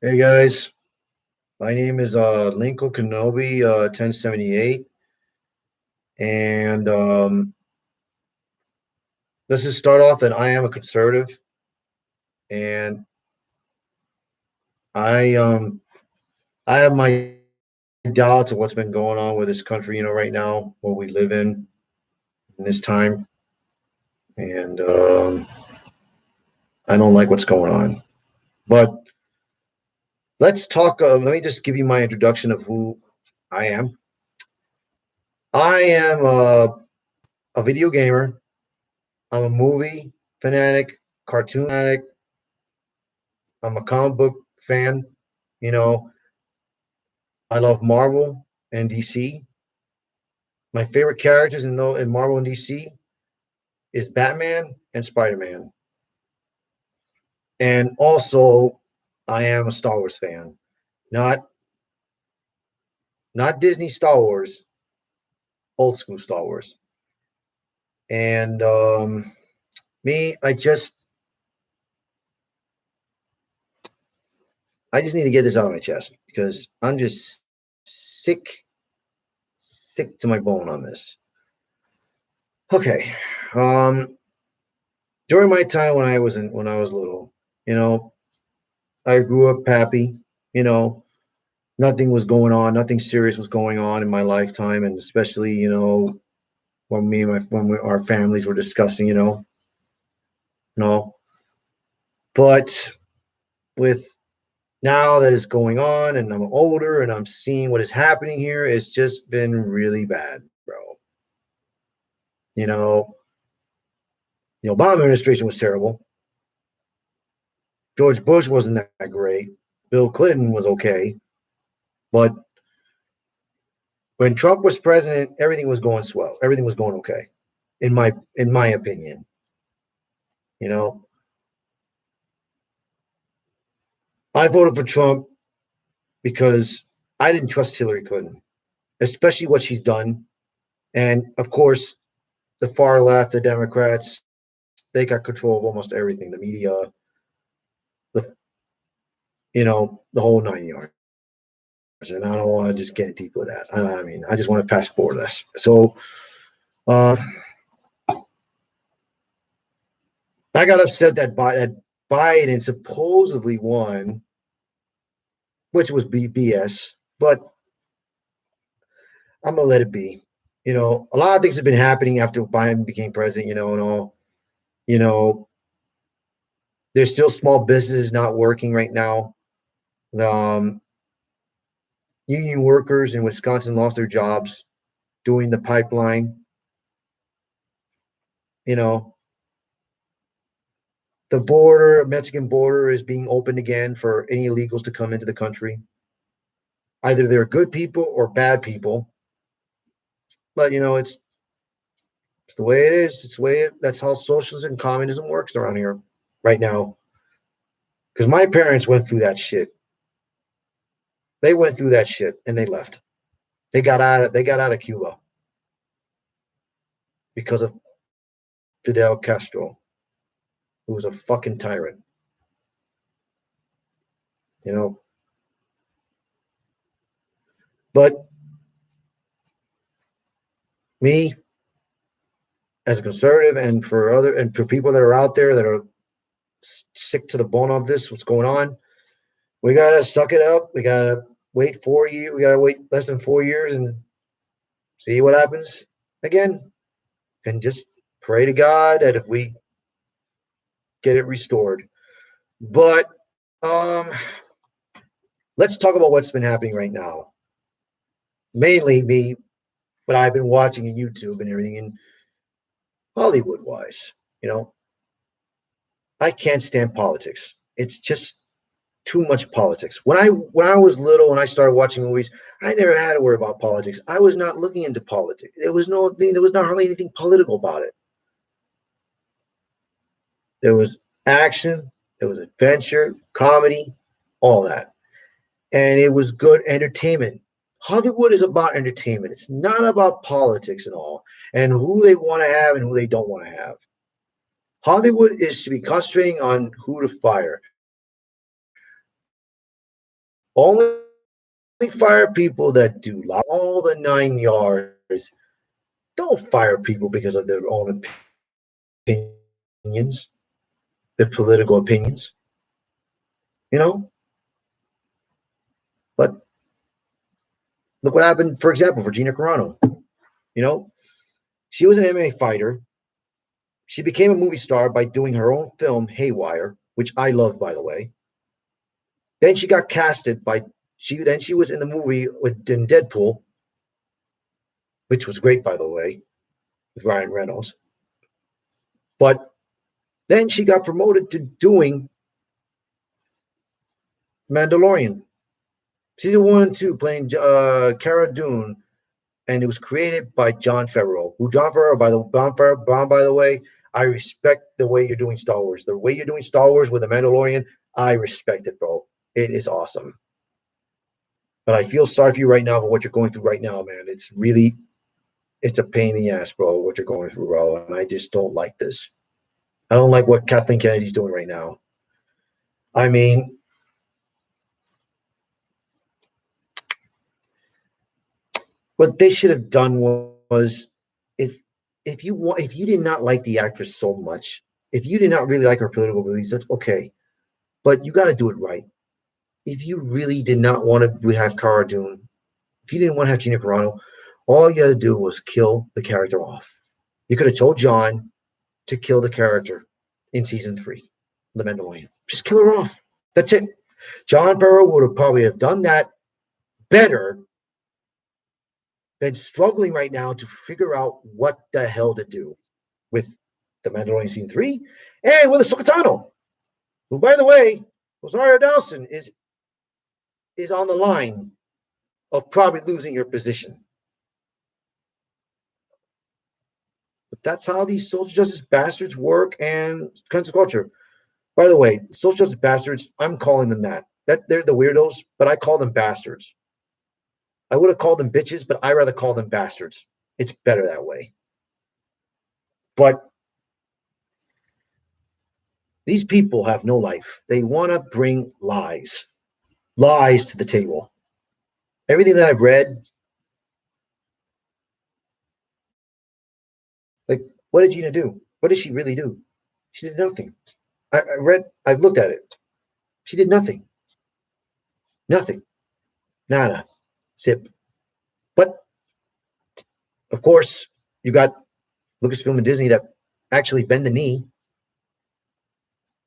Hey guys, my name is Lincoln Kenobi 1078, and let's just start off that I am a conservative, and I have my doubts of what's been going on with this country, right now, what we live in this time, and I don't like what's going on. But let's talk. Let me just give you my introduction of who I am. I am a video gamer. I'm a movie fanatic, cartoon fanatic. I'm a comic book fan. You know, I love Marvel and DC. My favorite characters in Marvel and DC is Batman and Spider-Man. And also, I am a Star Wars fan. Not not Disney Star Wars, old school Star Wars. And me, I just need to get this out of my chest because I'm just sick, sick to my bone on this. Okay. Um, During my time when I was little, you know, I grew up happy, you know, nothing was going on, nothing serious was going on in my lifetime, and especially, when our families were discussing, no. But with now that is going on, and I'm older, and I'm seeing what is happening here, it's just been really bad, bro. You know, the Obama administration was terrible. George Bush wasn't that great. Bill Clinton was okay, but when Trump was president, everything was going swell. Everything was going okay, in my opinion. You know, I voted for Trump because I didn't trust Hillary Clinton, especially what she's done. And of course, the far left, the Democrats, they got control of almost everything, the media, the the whole 9 yards. And I don't want to just get deep with that. I mean, I just want to pass forward this. So uh, I got upset that Biden supposedly won, which was BS. But I'm gonna let it be. A lot of things have been happening after Biden became president. And all. You know, there's still small businesses not working right now. Um, Union workers in Wisconsin lost their jobs doing the pipeline. You know, the Mexican border is being opened again for any illegals to come into the country. Either they're good people or bad people. But it's the way it is. It's the way that's how socialism and communism works around here right now. Because my parents went through that shit. They went through that shit and they left. They got out of Cuba because of Fidel Castro, who was a fucking tyrant. You know, but me as a conservative, and for people that are out there that are sick to the bone of this, what's going on, we gotta suck it up. We gotta wait 4 years. We gotta wait less than 4 years and see what happens again, and just pray to God that if we get it restored. But um, let's talk about what's been happening right now. Mainly me, what I've been watching in YouTube and everything, in Hollywood wise. You know, I can't stand politics. It's just too much politics. When I was little, when I started watching movies, I never had to worry about politics. I was not looking into politics. There was not hardly anything political about it. There was action, there was adventure, comedy, all that. And it was good entertainment. Hollywood is about entertainment. It's not about politics at all and who they want to have and who they don't want to have. Hollywood is to be concentrating on who to fire, Only fire people that do all the 9 yards. Don't fire people because of their own opinions, their political opinions, you know? But look what happened, for example, for Gina Carano. You know, she was an MMA fighter. She became a movie star by doing her own film, Haywire, which I love, by the way. Then she got casted by she was in the movie in Deadpool, which was great, by the way, with Ryan Reynolds. But then she got promoted to doing Mandalorian, season 1 and 2, playing Cara Dune, and it was created by Jon Favreau. By the way, I respect the way you're doing Star Wars. The way you're doing Star Wars with the Mandalorian, I respect it, bro. It is awesome. But I feel sorry for you right now for what you're going through right now, man. It's a pain in the ass, bro, what you're going through, bro. And I just don't like this. I don't like what Kathleen Kennedy's doing right now. I mean, what they should have done was if you did not like the actress so much, if you did not really like her political beliefs, that's okay. But you got to do it right. If you really did not want to have Cara Dune, if you didn't want to have Gina Carano, all you had to do was kill the character off. You could have told John to kill the character in season 3, The Mandalorian. Just kill her off. That's it. Jon Favreau would have probably have done that better than struggling right now to figure out what the hell to do with The Mandalorian season 3 and with Ahsoka Tano, who, by the way, Rosario Dawson is on the line of probably losing your position. But that's how these social justice bastards work and cancel culture. By the way, social justice bastards, I'm calling them that. That they're the weirdos, but I call them bastards. I would have called them bitches, but I rather call them bastards. It's better that way. But these people have no life. They want to bring lies to the table. Everything that I've read, like, what did Gina do? What did she really do? She did nothing. I've looked at it. She did nothing. Nothing. Nada. Zip. But, of course, you got Lucasfilm and Disney that actually bend the knee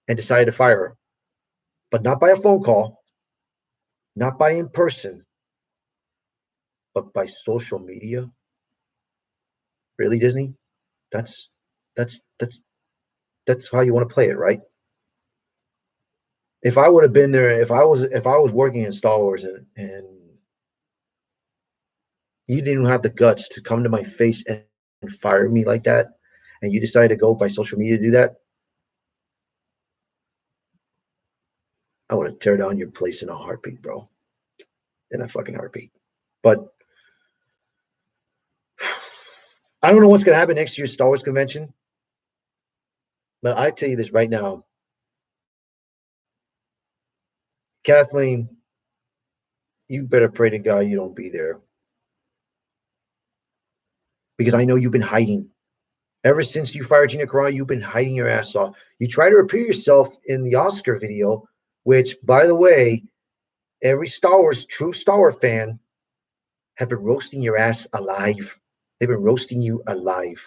and decided to fire her. But not by a phone call, not by in person, but by social media. Really, Disney? That's that's that's that's how you want to play it, right? If I would have been there, if I was working in Star Wars and you didn't have the guts to come to my face and fire me like that, and you decided to go by social media to do that, I would have tear down your place in a heartbeat, bro. In a fucking heartbeat. But I don't know what's gonna happen next year's Star Wars convention. But I tell you this right now, Kathleen, you better pray to God you don't be there. Because I know you've been hiding. Ever since you fired Gina Carano, you've been hiding your ass off. You try to appear yourself in the Oscar video, which, by the way, every true Star Wars fan have been roasting your ass alive. They've been roasting you alive.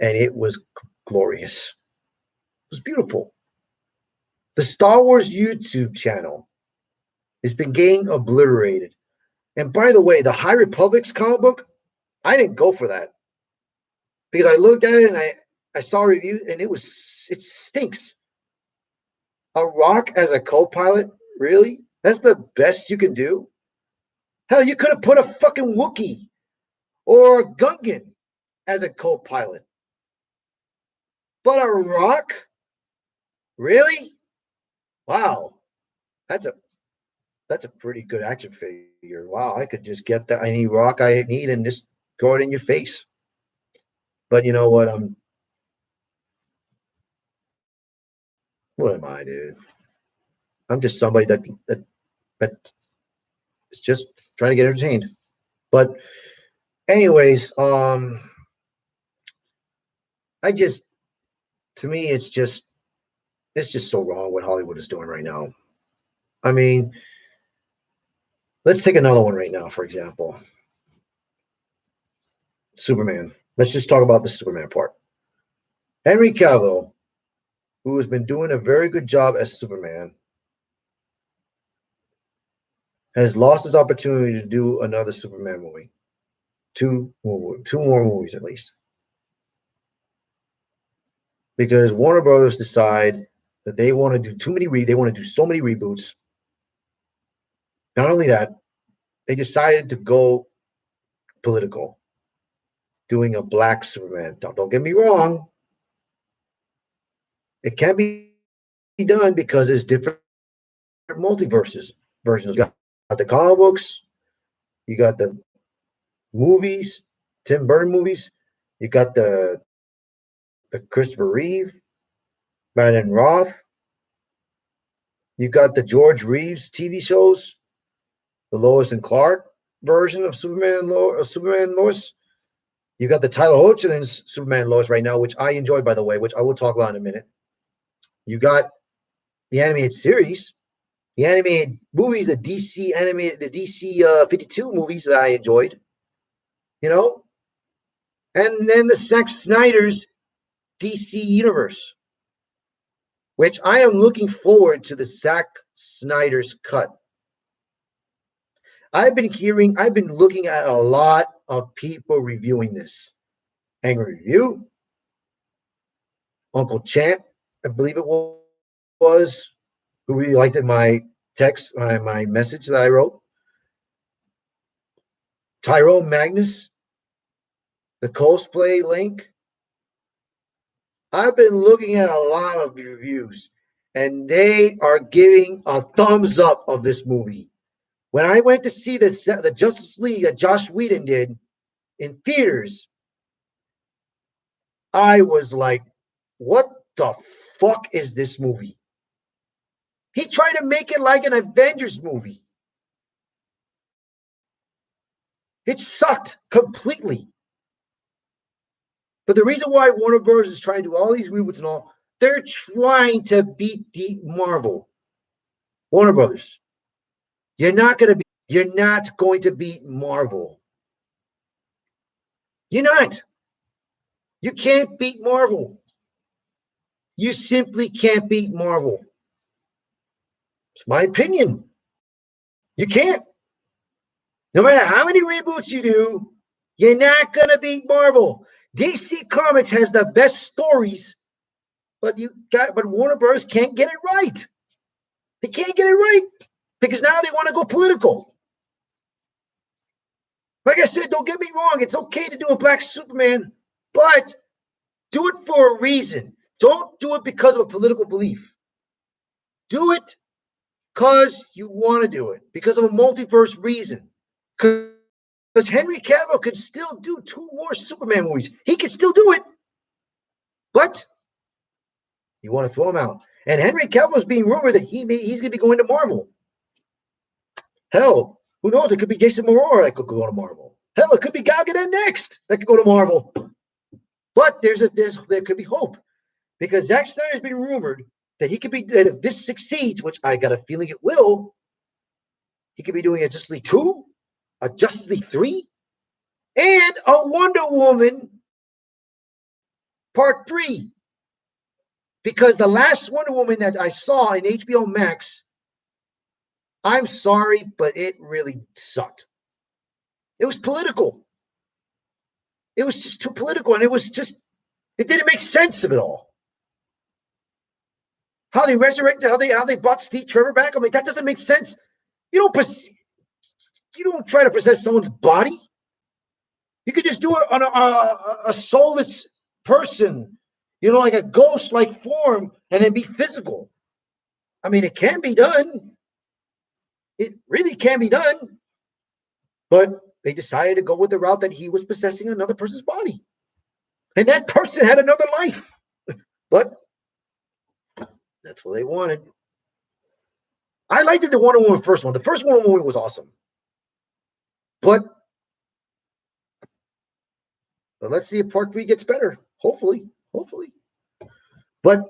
And it was glorious. It was beautiful. The Star Wars YouTube channel has been getting obliterated. And by the way, the High Republic's comic book, I didn't go for that. Because I looked at it and I saw a review and it stinks. A rock as a co-pilot? Really? That's the best you can do? Hell, you could have put a fucking Wookiee or a Gungan as a co-pilot. But a rock? Really? Wow. That's a pretty good action figure. Wow, I could just get any rock I need and just throw it in your face. But you know what? What am I, dude? I'm just somebody that It's just trying to get entertained. But anyways, I just, to me, it's just so wrong what Hollywood is doing right now. I mean, let's take another one right now, for example. Superman. Let's just talk about the Superman part. Henry Cavill, who has been doing a very good job as Superman, has lost his opportunity to do another Superman movie. Two more movies at least. Because Warner Brothers decide that they want to do they want to do so many reboots. Not only that, they decided to go political, doing a black Superman. Don't get me wrong. It can be done because there's different multiverses versions. You got the comic books, you got the movies, Tim Burton movies, you got the Christopher Reeve, Brandon Roth, you got the George Reeves TV shows, the Lois and Clark version of Superman Lois. You got the Tyler Hoechling's Superman Lois right now, which I enjoy, by the way, which I will talk about in a minute. You got the animated series, the animated movies, the DC 52 movies that I enjoyed, you know, and then the Zack Snyder's DC universe, which I am looking forward to the Zack Snyder's cut. I've been looking at a lot of people reviewing this. Angry Review, Uncle Champ, I believe it was, who really liked it, my text, my message that I wrote. Tyrone Magnus, the cosplay link. I've been looking at a lot of reviews, and they are giving a thumbs up of this movie. When I went to see the Justice League that Joss Whedon did in theaters, I was like, what the fuck is this movie? He tried to make it like an Avengers movie. It sucked completely. But the reason why Warner Bros. Is trying to do all these reboots and all, they're trying to beat Marvel. Warner Brothers. You're not going to beat Marvel. You're not. You can't beat Marvel. You simply can't beat Marvel. It's my opinion. You can't. No matter how many reboots you do, you're not going to beat Marvel. DC Comics has the best stories, but Warner Bros. Can't get it right. They can't get it right because now they want to go political. Like I said, don't get me wrong. It's okay to do a black Superman, but do it for a reason. Don't do it because of a political belief. Do it because you want to do it, because of a multiverse reason. Because Henry Cavill could still do 2 more Superman movies. He could still do it. But you want to throw him out. And Henry Cavill is being rumored that he's going to be going to Marvel. Hell, who knows? It could be Jason Momoa that could go to Marvel. Hell, it could be Gal Gadot next that could go to Marvel. But there could be hope. Because Zack Snyder has been rumored that that if this succeeds, which I got a feeling it will, he could be doing a Justice League 2, a Justice League 3, and a Wonder Woman Part 3. Because the last Wonder Woman that I saw in HBO Max, I'm sorry, but it really sucked. It was political. It was just too political, and it didn't make sense of it all. How they resurrected, how they brought Steve Trevor back. I mean, that doesn't make sense. You don't try to possess someone's body. You could just do it on a soulless person, like a ghost-like form, and then be physical. I mean, it can be done. It really can be done. But they decided to go with the route that he was possessing another person's body. And that person had another life. But that's what they wanted. I liked the Wonder Woman first one. The first Wonder Woman was awesome. But let's see if Part 3 gets better. Hopefully. But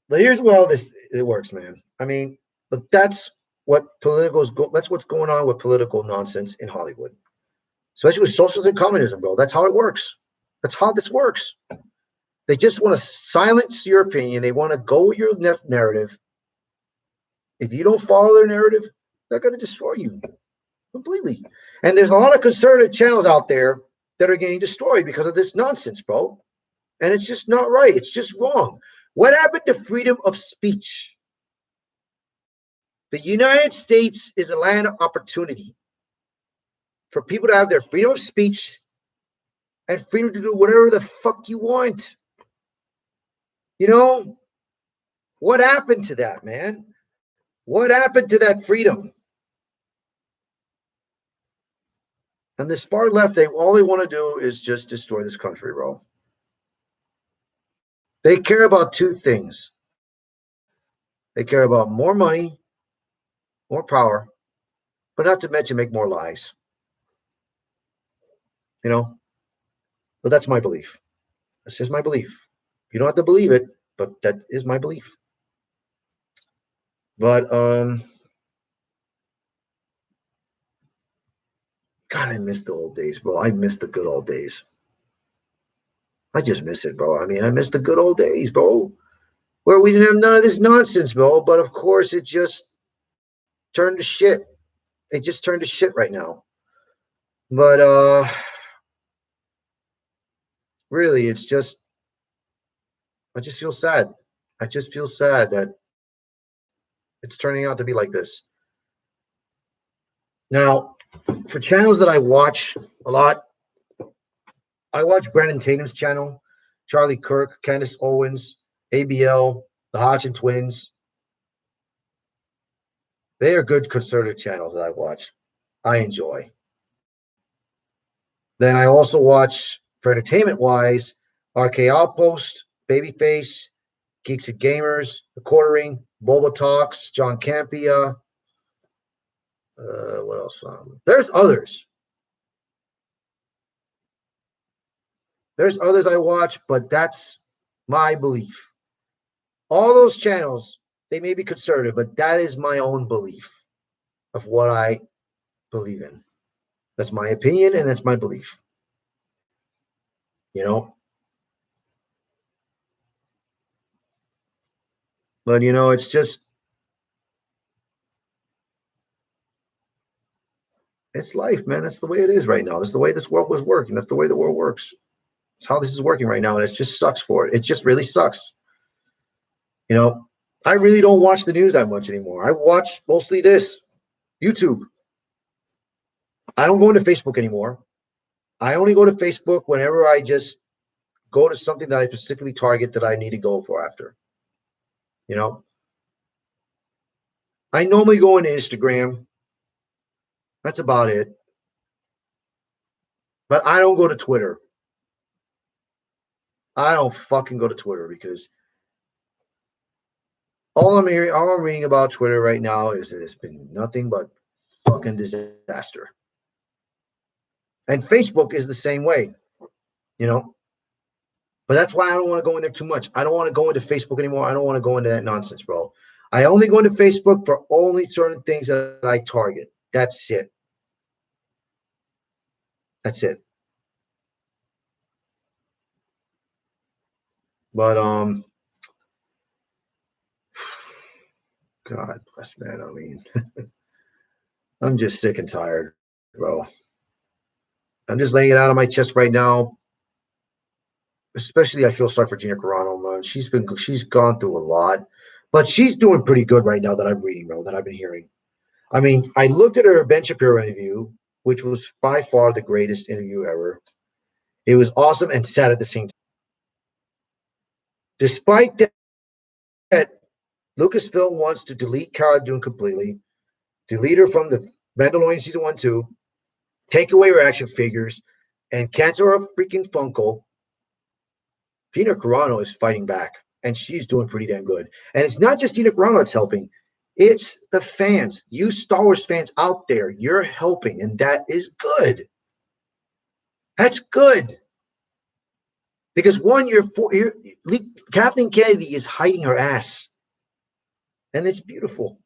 here's where all this it works, man. I mean, but that's what that's what's going on with political nonsense in Hollywood. Especially with socialism and communism, bro. That's how it works. That's how this works. They just want to silence your opinion. They want to go with your narrative. If you don't follow their narrative, they're going to destroy you completely. And there's a lot of conservative channels out there that are getting destroyed because of this nonsense, bro. And it's just not right. It's just wrong. What happened to freedom of speech? The United States is a land of opportunity for people to have their freedom of speech and freedom to do whatever the fuck you want. You know, what happened to that, man? What happened to that freedom? And this far left, all they want to do is just destroy this country, bro. They care about two things. They care about more money, more power, but not to mention make more lies. You know, but that's my belief. That's just my belief. You don't have to believe it, but that is my belief. But God, I miss the old days, bro. I miss the good old days. I just miss it, bro. I mean, I miss the good old days, bro, where we didn't have none of this nonsense, bro. But of course, it just turned to shit. It just turned to shit right now. But really, it's just, I just feel sad. I just feel sad that it's turning out to be like this. Now, for channels that I watch a lot, I watch Brandon Tatum's channel, Charlie Kirk, Candace Owens, ABL, the Hodgson Twins. They are good conservative channels that I watch. I enjoy. Then I also watch, for entertainment-wise, RK Outpost, Babyface, Geeks and Gamers, The Quartering, Boba Talks, John Campia. What else? There's others. There's others I watch, but that's my belief. All those channels, they may be conservative, but that is my own belief of what I believe in. That's my opinion, and that's my belief. You know? But, you know, it's just, it's life, man. That's the way it is right now. That's the way this world was working. That's the way the world works. It's how this is working right now, and it just sucks for it. It just really sucks. You know, I really don't watch the news that much anymore. I watch mostly this, YouTube. I don't go into Facebook anymore. I only go to Facebook whenever I just go to something that I specifically target that I need to go for after. You know, I normally go into Instagram. That's about it. But I don't go to Twitter. I don't fucking go to Twitter because all I'm reading about Twitter right now is that it's been nothing but fucking disaster. And Facebook is the same way, you know. But that's why I don't want to go in there too much. I don't want to go into Facebook anymore. I don't want to go into that nonsense, bro. I only go into Facebook for only certain things that I target. That's it. That's it. But God bless, man. I mean, I'm just sick and tired, bro. I'm just laying it out on my chest right now. Especially, I feel sorry for Gina Carano, man. She's gone through a lot, but she's doing pretty good right now that I'm reading, bro. That I've been hearing. I mean, I looked at her Ben Shapiro interview, which was by far the greatest interview ever. It was awesome and sad at the same time. Despite that, Lucasfilm wants to delete Cara Dune completely, delete her from the Mandalorian season 1, 2, take away her action figures, and cancel her freaking Funko. Gina Carano is fighting back, and she's doing pretty damn good. And it's not just Gina Carano that's helping. It's the fans. You Star Wars fans out there, you're helping, and that is good. That's good. Because one, Kathleen Kennedy is hiding her ass. And it's beautiful.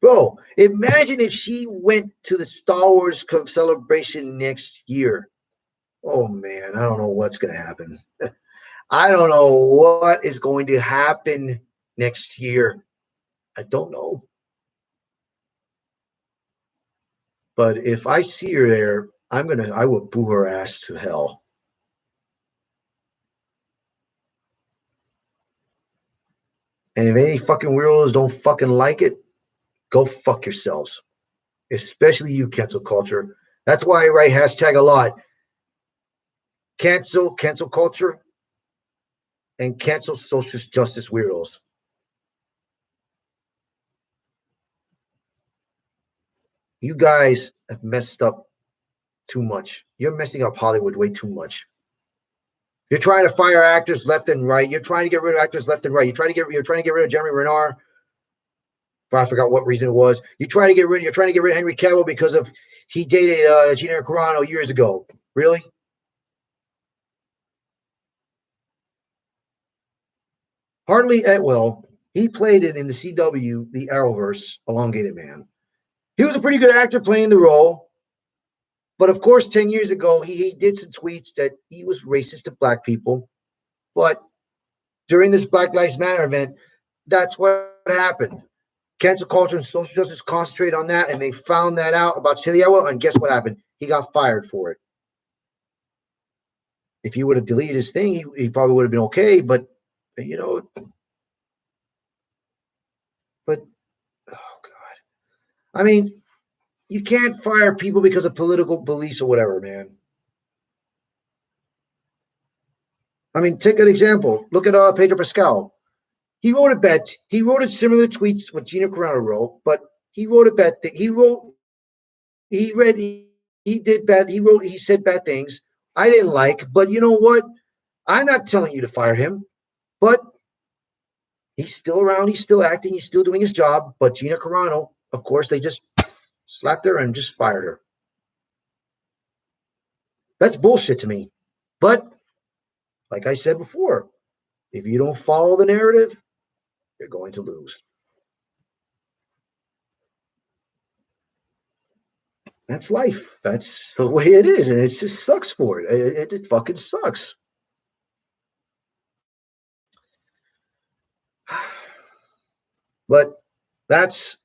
Bro, imagine if she went to the Star Wars celebration next year. Oh, man, I don't know what's going to happen. I don't know what is going to happen next year. I don't know. But if I see her there, I will boo her ass to hell. And if any fucking weirdos don't fucking like it, go fuck yourselves. Especially you, cancel culture. That's why I write hashtag a lot. Cancel culture, and cancel social justice weirdos. You guys have messed up too much. You're messing up Hollywood way too much. You're trying to fire actors left and right. You're trying to get rid of actors left and right. You're trying to get rid of Jeremy Renner. I forgot what reason it was. You're trying to get rid of Henry Cavill because of he dated Gina Carano years ago. Really? Hartley Atwell, he played it in the CW, the Arrowverse, Elongated Man. He was a pretty good actor playing the role. But of course, 10 years ago, he did some tweets that he was racist to black people. But during this Black Lives Matter event, that's what happened. Cancel culture and social justice concentrate on that, and they found that out about Hartley Atwell, and guess what happened? He got fired for it. If he would have deleted his thing, he probably would have been okay, but, you know, but, oh, God. I mean, you can't fire people because of political beliefs or whatever, man. I mean, take an example. Look at Pedro Pascal. He wrote a bet. He wrote a similar tweets what Gina Carano wrote, but he wrote a bet that he did bad. He said bad things I didn't like, but you know what? I'm not telling you to fire him, but he's still around. He's still acting. He's still doing his job. But Gina Carano, of course, they just slapped her and just fired her. That's bullshit to me. But like I said before, if you don't follow the narrative, you're going to lose. That's life. That's the way it is. And it just sucks for it. It fucking sucks. But that's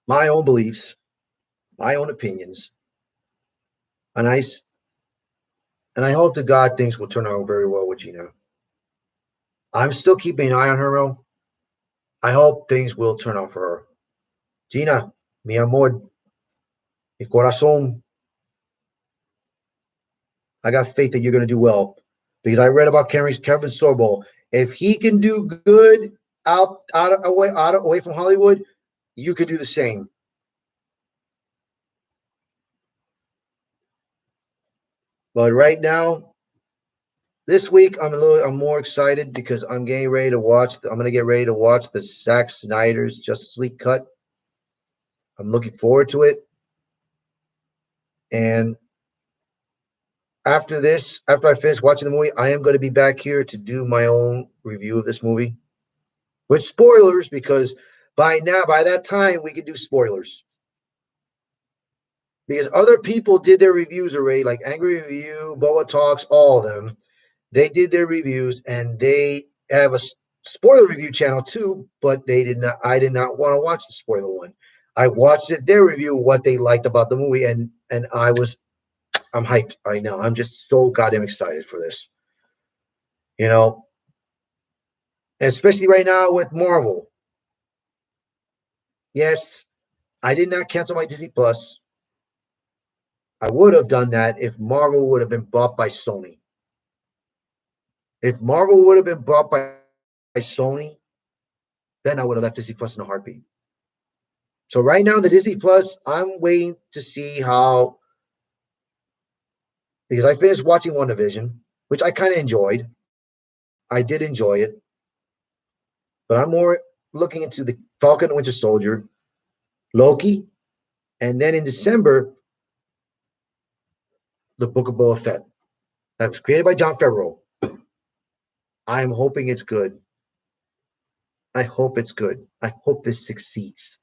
my own beliefs, my own opinions. And I hope to God things will turn out very well with Gina. I'm still keeping an eye on her, though. I hope things will turn out for her. Gina, mi amor, mi corazón. I got faith that you're going to do well because I read about Kevin Sorbo. If he can do good away from Hollywood, you could do the same. But right now, this week I'm more excited because I'm getting ready to watch. I'm going to get ready to watch the Zack Snyder's Justice League cut. I'm looking forward to it. And after I finish watching the movie, I am going to be back here to do my own review of this movie with spoilers because by that time, we can do spoilers. Because other people did their reviews already, like Angry Review, Boa Talks, all of them. They did their reviews, and they have a spoiler review channel too, but I did not want to watch the spoiler one. I watched their review, what they liked about the movie, and I'm hyped right now. I'm just so goddamn excited for this. You know, especially right now with Marvel. Yes, I did not cancel my Disney Plus. I would have done that if Marvel would have been bought by Sony. If Marvel would have been bought by Sony, then I would have left Disney Plus in a heartbeat. So right now, the Disney Plus, I'm waiting to see how, because I finished watching WandaVision, which I kind of enjoyed. I did enjoy it, but I'm more looking into the Falcon and Winter Soldier, Loki, and then in December, the Book of Boba Fett. That was created by Jon Favreau. I'm hoping it's good. I hope it's good. I hope this succeeds.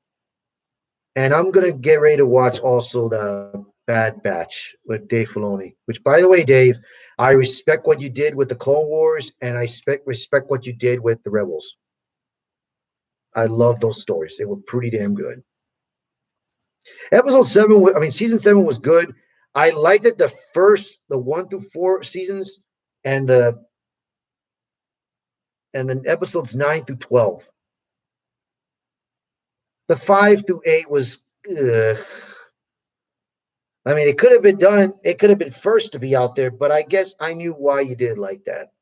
And I'm gonna get ready to watch also the Bad Batch with Dave Filoni. Which, by the way, Dave, I respect what you did with the Clone Wars, and I respect what you did with the Rebels. I love those stories. They were pretty damn good. Episode 7, I mean, season 7 was good. I liked it the 1 through 4 seasons, and then episodes 9 through 12. The 5 through 8 was. I mean, it could have been done. It could have been first to be out there, but I guess I knew why you did like that.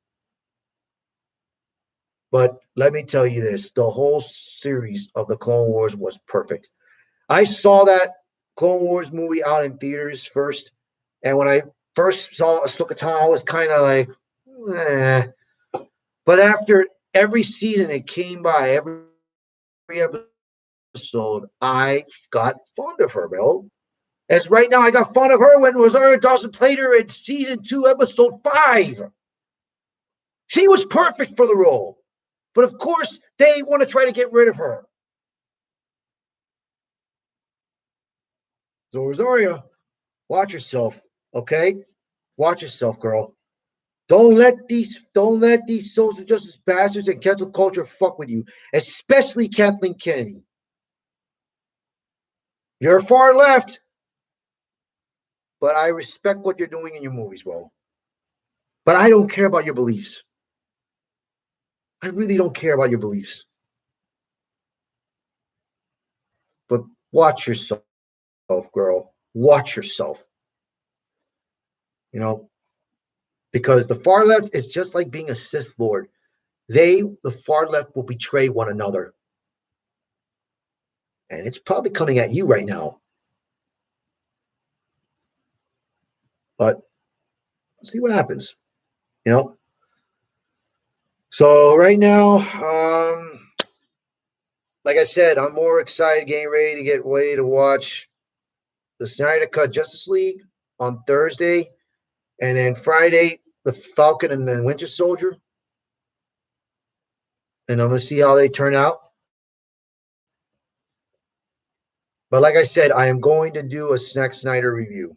But let me tell you this: the whole series of the Clone Wars was perfect. I saw that Clone Wars movie out in theaters first, and when I first saw Ahsoka Tano, I was kind of like, eh. But after every season it came by, every episode, I got fond of her, bro. As right now, I got fond of her when Rosario Dawson played her in season 2, episode 5. She was perfect for the role. But of course, they want to try to get rid of her. So Rosario, watch yourself, okay? Watch yourself, girl. Don't let these social justice bastards and cancel culture fuck with you, especially Kathleen Kennedy. You're far left, but I respect what you're doing in your movies, bro. But I don't care about your beliefs. I really don't care about your beliefs. But watch yourself, girl. Watch yourself. You know, because the far left is just like being a Sith Lord. The far left, will betray one another. And it's probably coming at you right now. But see what happens. You know? So right now, like I said, I'm more excited, getting ready to watch the Snyder Cut Justice League on Thursday, and then Friday, the Falcon and the Winter Soldier. And I'm gonna see how they turn out. But like I said, I am going to do a Zack Snyder review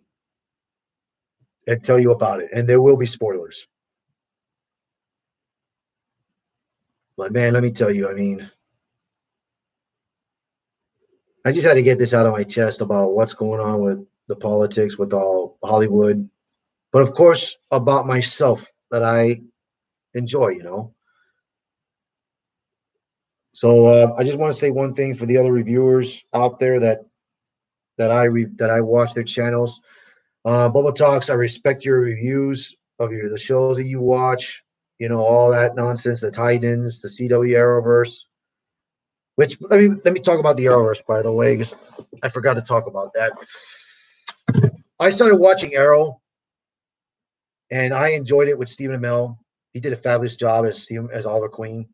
and tell you about it, and there will be spoilers. But man, let me tell you, I mean, I just had to get this out of my chest about what's going on with the politics with all Hollywood, but of course about myself that I enjoy, you know. So I just want to say one thing for the other reviewers out there that I watch their channels. Bubble Talks, I respect your reviews of the shows that you watch. You know, all that nonsense, the Titans, the CW Arrowverse. Which let me talk about the Arrowverse, by the way, because I forgot to talk about that. I started watching Arrow, and I enjoyed it with Stephen Amell. He did a fabulous job as Oliver Queen.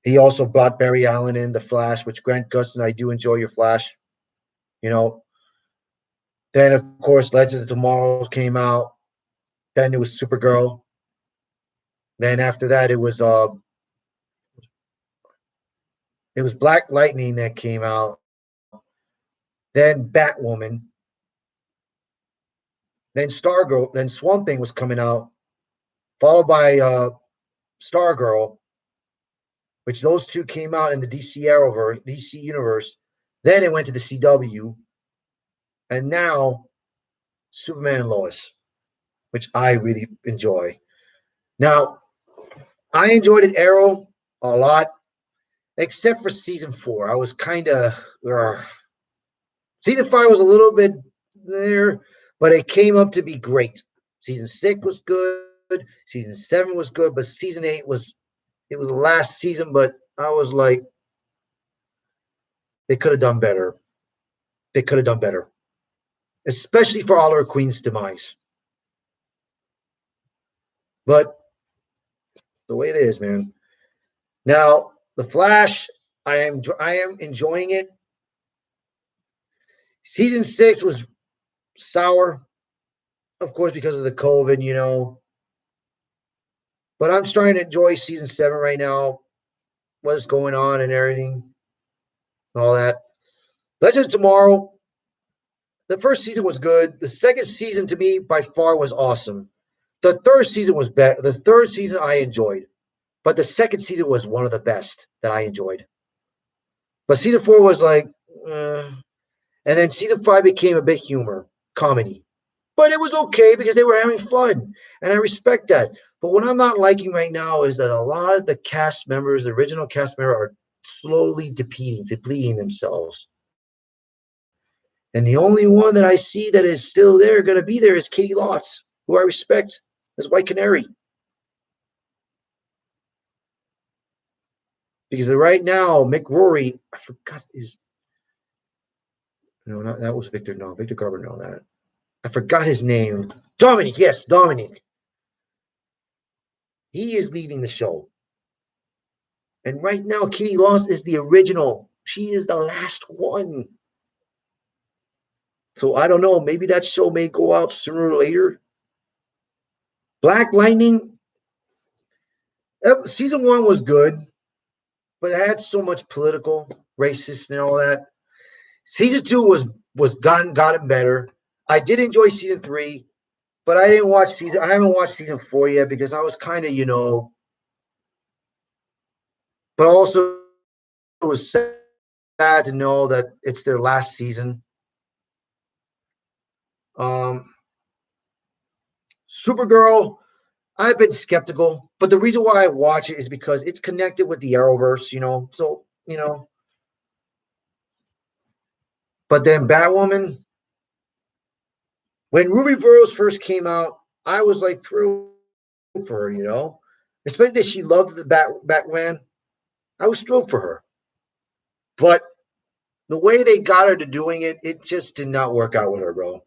He also brought Barry Allen in the Flash, which Grant Gustin, I do enjoy your Flash. You know. Then of course Legends of Tomorrow came out. Then it was Supergirl. Then after that it was Black Lightning that came out. Then Batwoman. Then Stargirl. Then Swamp Thing was coming out, followed by Stargirl, which those two came out in the DC universe. Then it went to the CW, and now Superman and Lois, which I really enjoy. Now, I enjoyed it, Arrow, a lot, except for season 4. I was kind of season 5 was a little bit there, but it came up to be great. Season 6 was good. Season 7 was good, but season 8 was the last season. But I was like, they could have done better. They could have done better, especially for Oliver Queen's demise. But the way it is, man. Now, The Flash, I am enjoying it. Season 6 was sour, of course, because of the COVID, But I'm starting to enjoy season 7 right now. What's going on and everything, all that. Legends of Tomorrow. The first season was good. The second season, to me, by far, was awesome. The third season was better. The third season I enjoyed, but the second season was one of the best that I enjoyed. But season 4 was like, and then season 5 became a bit humor, comedy. But it was okay because they were having fun, and I respect that. But what I'm not liking right now is that a lot of the cast members, the original cast members, are slowly depleting themselves. And the only one that I see that is still there, going to be there, is Katie Lotz, who I respect as White Canary. Because right now, Mick Rory, I forgot his. No, not that was Victor. No, Victor Garber. No, that I forgot his name. Dominic. Yes, Dominic. He is leaving the show. And right now, Katie Lotz is the original. She is the last one. So I don't know. Maybe that show may go out sooner or later. Black Lightning. Season 1 was good, but it had so much political, racist, and all that. Season 2 was gotten better. I did enjoy season 3, but I haven't watched season 4 yet because I was kind of. But also it was sad to know that it's their last season. Supergirl, I've been skeptical, but the reason why I watch it is because it's connected with the Arrowverse, So, But then Batwoman, when Ruby Rose first came out, I was like thrilled for her, Especially that she loved the Batman. I was thrilled for her. But the way they got her to doing it, it just did not work out with her, bro.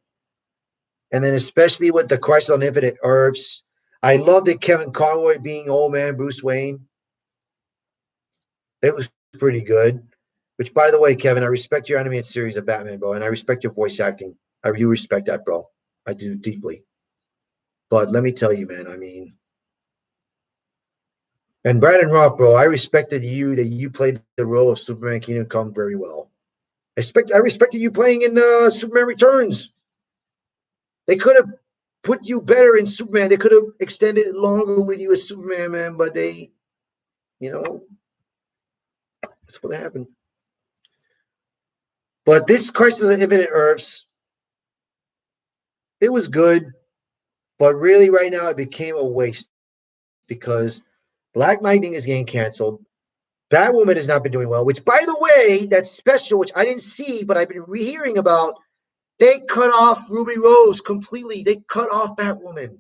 And then especially with the Crisis on Infinite Earths, I love that Kevin Conroy being old man Bruce Wayne. It was pretty good. Which, by the way, Kevin, I respect your animated series of Batman, bro, and I respect your voice acting. I do respect that, bro. I do deeply. But let me tell you, man, and Brandon Roth, bro, I respected you that you played the role of Superman Kingdom Come very well. I respected you playing in Superman Returns. They could have put you better in Superman. They could have extended it longer with you as Superman, man, but they, that's what happened. But this Crisis on Infinite Earths, it was good, but really right now it became a waste because Black Lightning is getting canceled. Batwoman has not been doing well, which, by the way, that special, which I didn't see, but I've been hearing about, they cut off Ruby Rose completely. They cut off Batwoman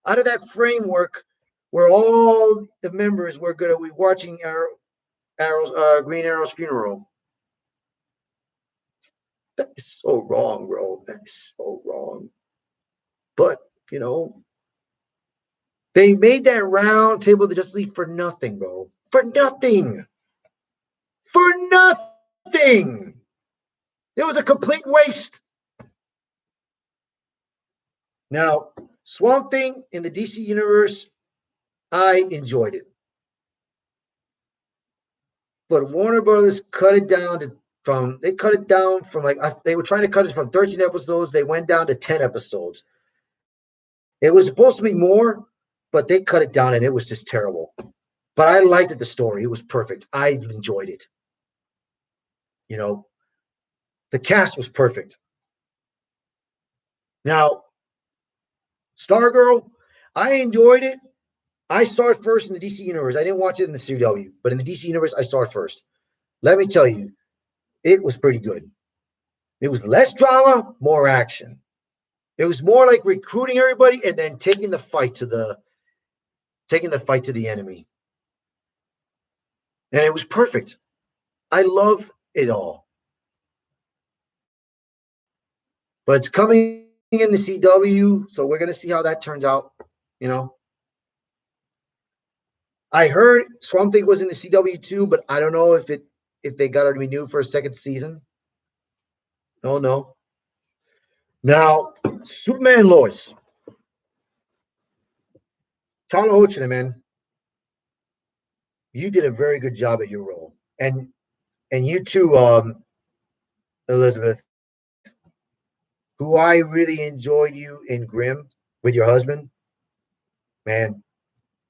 out of that framework where all the members were going to be watching Green Arrow's funeral. That is so wrong, bro. That is so wrong. But, they made that round table to just leave for nothing, bro. For nothing. For nothing. It was a complete waste. Now, Swamp Thing in the DC Universe, I enjoyed it. But Warner Brothers cut it down from they were trying to cut it from 13 episodes. They went down to 10 episodes. It was supposed to be more, but they cut it down and it was just terrible. But I liked it, the story. It was perfect. I enjoyed it. The cast was perfect. Now, Stargirl, I enjoyed it. I saw it first in the DC Universe. I didn't watch it in the CW, but in the DC Universe, I saw it first. Let me tell you, it was pretty good. It was less drama, more action. It was more like recruiting everybody and then taking the fight to the enemy. And it was perfect. I love it all. But it's coming in the CW, so we're going to see how that turns out, I heard Swamp Thing was in the CW too, but I don't know if they got it renewed for a second season. Oh no. Now, Superman Lois. Tyler Hoechlin, man, you did a very good job at your role. And you too, Elizabeth, who I really enjoyed you in Grimm with your husband. Man,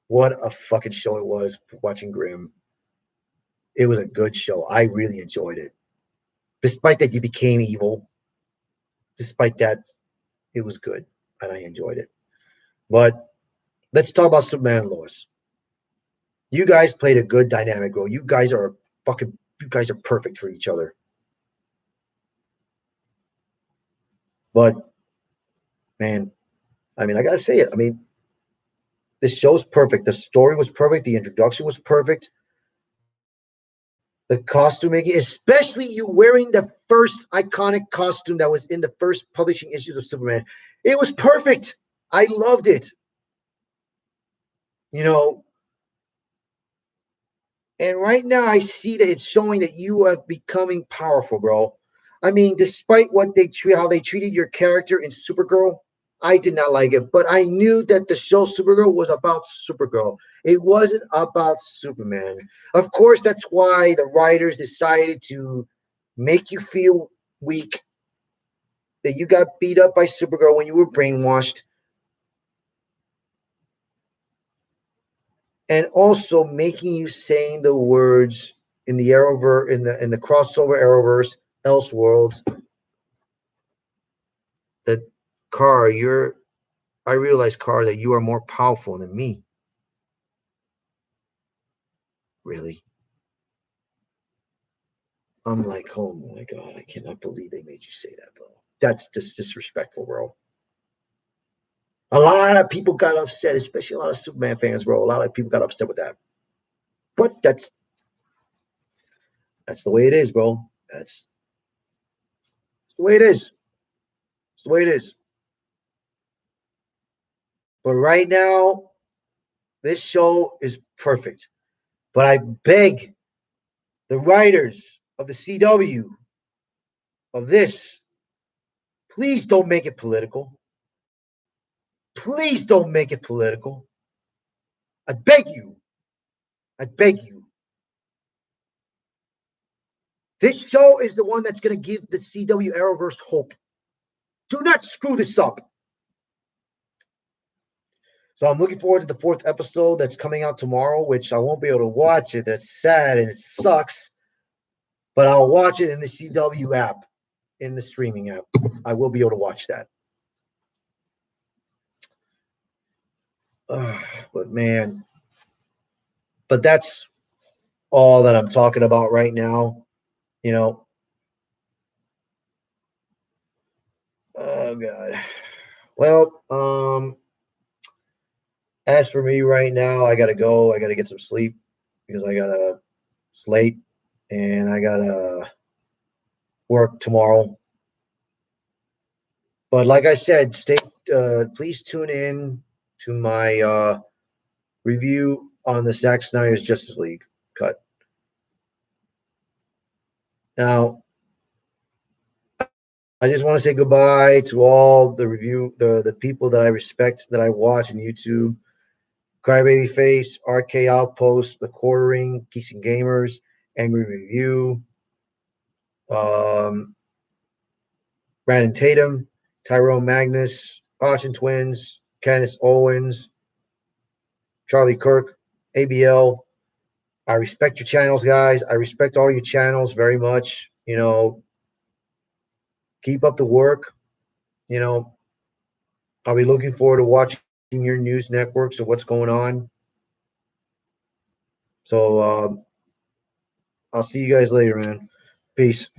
what a fucking show it was watching Grimm. It was a good show. I really enjoyed it. Despite that you became evil, despite that, it was good and I enjoyed it. But let's talk about Superman and Lois. You guys played a good dynamic role. You guys are perfect for each other. But man, I mean, I gotta say it. I mean, this show's perfect. The story was perfect. The introduction was perfect. The costume making, especially you wearing the first iconic costume that was in the first publishing issues of Superman. It was perfect. I loved it. You know, and right now I see that it's showing that you are becoming powerful, bro. I mean, despite how they treated your character in Supergirl, I did not like it, but I knew that the show Supergirl was about Supergirl. It wasn't about Superman. Of course, that's why the writers decided to make you feel weak, that you got beat up by Supergirl when you were brainwashed, and also making you saying the words in the Arrowverse, in the crossover Arrowverse, Elseworlds, that Kara, I realize, Kara, that you are more powerful than me. Really? I'm like, oh my God, I cannot believe they made you say that, bro. That's just disrespectful, bro. A lot of people got upset, especially a lot of Superman fans, bro. A lot of people got upset with that. But that's the way it is, bro. That's the way it is. It's the way it is. But right now, this show is perfect. But I beg the writers of the CW of this, please don't make it political. Please don't make it political. I beg you. I beg you. This show is the one that's going to give the CW Arrowverse hope. Do not screw this up. So I'm looking forward to the 4th episode that's coming out tomorrow, which I won't be able to watch it. That's sad and it sucks. But I'll watch it in the CW app, in the streaming app. I will be able to watch that. But man, but that's all that I'm talking about right now. You know, oh God. Well, as for me right now, I gotta go. I gotta get some sleep because it's late and I gotta work tomorrow. But like I said, please tune in to my review on the Zack Snyder's Justice League cut. Now, I just want to say goodbye to all the people that I respect, that I watch on YouTube. Crybaby Face, RK Outpost, The Quartering, Geeks and Gamers, Angry Review, Brandon Tatum, Tyrone Magnus, Caution Twins, Candace Owens, Charlie Kirk, ABL. I respect your channels, guys. I respect all your channels very much. You know, keep up the work. You know, I'll be looking forward to watching your news networks of what's going on. So I'll see you guys later, man. Peace.